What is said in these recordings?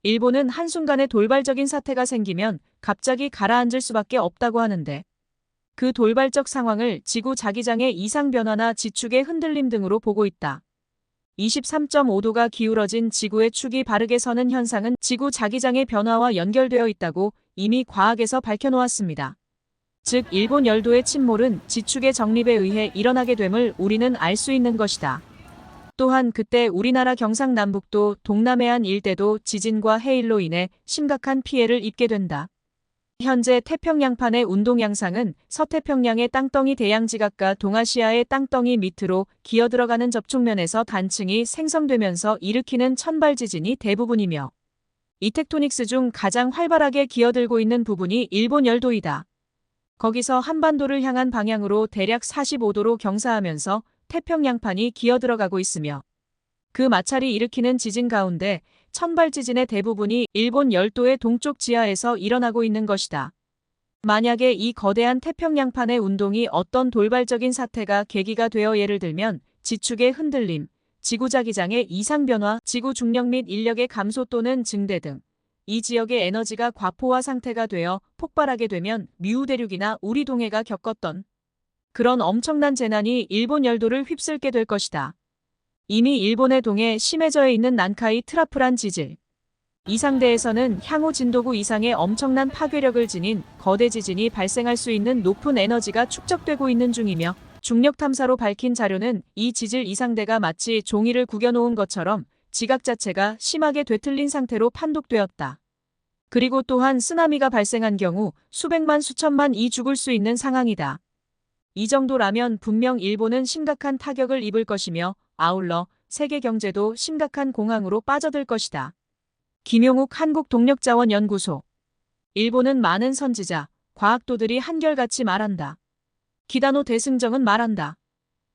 일본은 한순간에 돌발적인 사태가 생기면 갑자기 가라앉을 수밖에 없다고 하는데 그 돌발적 상황을 지구 자기장의 이상 변화나 지축의 흔들림 등으로 보고 있다. 23.5도가 기울어진 지구의 축이 바르게 서는 현상은 지구 자기장의 변화와 연결되어 있다고 이미 과학에서 밝혀놓았습니다. 즉, 일본 열도의 침몰은 지축의 정립에 의해 일어나게 됨을 우리는 알 수 있는 것이다. 또한 그때 우리나라 경상남북도 동남해안 일대도 지진과 해일로 인해 심각한 피해를 입게 된다. 현재 태평양판의 운동 양상은 서태평양의 땅덩이 대양지각과 동아시아의 땅덩이 밑으로 기어들어가는 접촉면에서 단층이 생성되면서 일으키는 천발지진이 대부분이며 이 텍토닉스 중 가장 활발하게 기어들고 있는 부분이 일본 열도이다. 거기서 한반도를 향한 방향으로 대략 45도로 경사하면서 태평양판이 기어들어가고 있으며 그 마찰이 일으키는 지진 가운데 천발지진의 대부분이 일본 열도의 동쪽 지하에서 일어나고 있는 것이다. 만약에 이 거대한 태평양판의 운동이 어떤 돌발적인 사태가 계기가 되어 예를 들면 지축의 흔들림, 지구자기장의 이상변화, 지구 중력 및 인력의 감소 또는 증대 등 이 지역의 에너지가 과포화 상태가 되어 폭발하게 되면 미우대륙이나 우리 동해가 겪었던 그런 엄청난 재난이 일본 열도를 휩쓸게 될 것이다. 이미 일본의 동해 심해저에 있는 난카이 트라프란 지질. 이 상대에서는 향후 진도9 이상의 엄청난 파괴력을 지닌 거대 지진이 발생할 수 있는 높은 에너지가 축적되고 있는 중이며 중력 탐사로 밝힌 자료는 이 지질 이상대가 마치 종이를 구겨놓은 것처럼 지각 자체가 심하게 되틀린 상태로 판독되었다. 그리고 또한 쓰나미가 발생한 경우 수백만 수천만이 죽을 수 있는 상황이다. 이 정도라면 분명 일본은 심각한 타격을 입을 것이며 아울러 세계 경제도 심각한 공황으로 빠져들 것이다. 김용욱 한국동력자원연구소. 일본은 많은 선지자, 과학도들이 한결같이 말한다. 기다노 대승정은 말한다.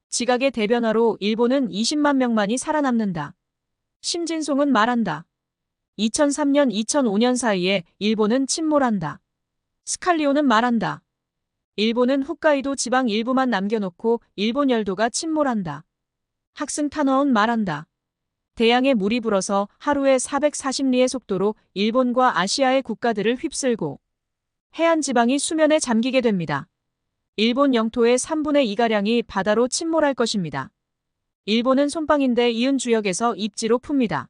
지각의 대변화로 일본은 20만 명만이 살아남는다. 심진송은 말한다. 2003년 2005년 사이에 일본은 침몰한다. 스칼리오는 말한다. 일본은 홋카이도 지방 일부만 남겨놓고 일본 열도가 침몰한다. 학승 타너온 말한다. 대양에 물이 불어서 하루에 440리의 속도로 일본과 아시아의 국가들을 휩쓸고 해안 지방이 수면에 잠기게 됩니다. 일본 영토의 3분의 2가량이 바다로 침몰할 것입니다. 일본은 솜방인데 이은 주역에서 입지로 풉니다.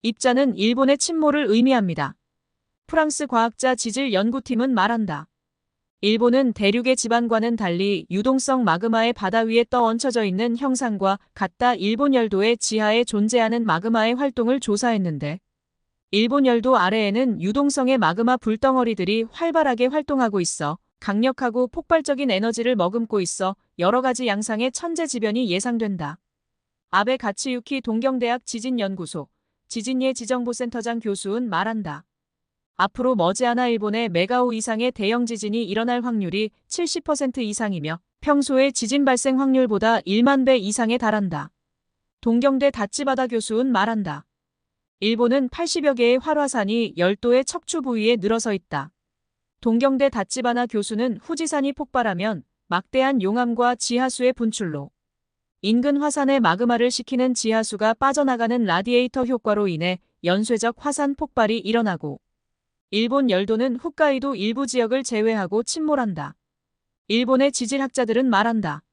입자는 일본의 침몰을 의미합니다. 프랑스 과학자 지질 연구팀은 말한다. 일본은 대륙의 지반과는 달리 유동성 마그마의 바다 위에 떠 얹혀져 있는 형상과 같다. 일본 열도의 지하에 존재하는 마그마의 활동을 조사했는데 일본 열도 아래에는 유동성의 마그마 불덩어리들이 활발하게 활동하고 있어 강력하고 폭발적인 에너지를 머금고 있어 여러 가지 양상의 천재지변이 예상된다. 아베 가츠유키 동경대학 지진연구소 지진예 지정보센터장 교수는 말한다. 앞으로 머지않아 일본의 메가5 이상의 대형 지진이 일어날 확률이 70% 이상이며 평소의 지진 발생 확률보다 1만 배 이상에 달한다. 동경대 다치바다 교수는 말한다. 일본은 80여 개의 활화산이 열도의 척추 부위에 늘어서 있다. 동경대 다치바나 교수는 후지산이 폭발하면 막대한 용암과 지하수의 분출로 인근 화산의 마그마를 식히는 지하수가 빠져나가는 라디에이터 효과로 인해 연쇄적 화산 폭발이 일어나고 일본 열도는 홋카이도 일부 지역을 제외하고 침몰한다. 일본의 지질학자들은 말한다.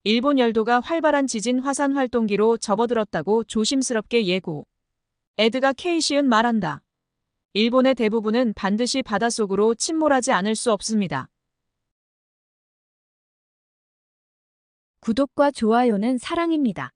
일본 열도가 활발한 지진 화산 활동기로 접어들었다고 조심스럽게 예고. 에드가 케이시은 말한다. 일본의 대부분은 반드시 바닷속으로 침몰하지 않을 수 없습니다. 구독과 좋아요는 사랑입니다.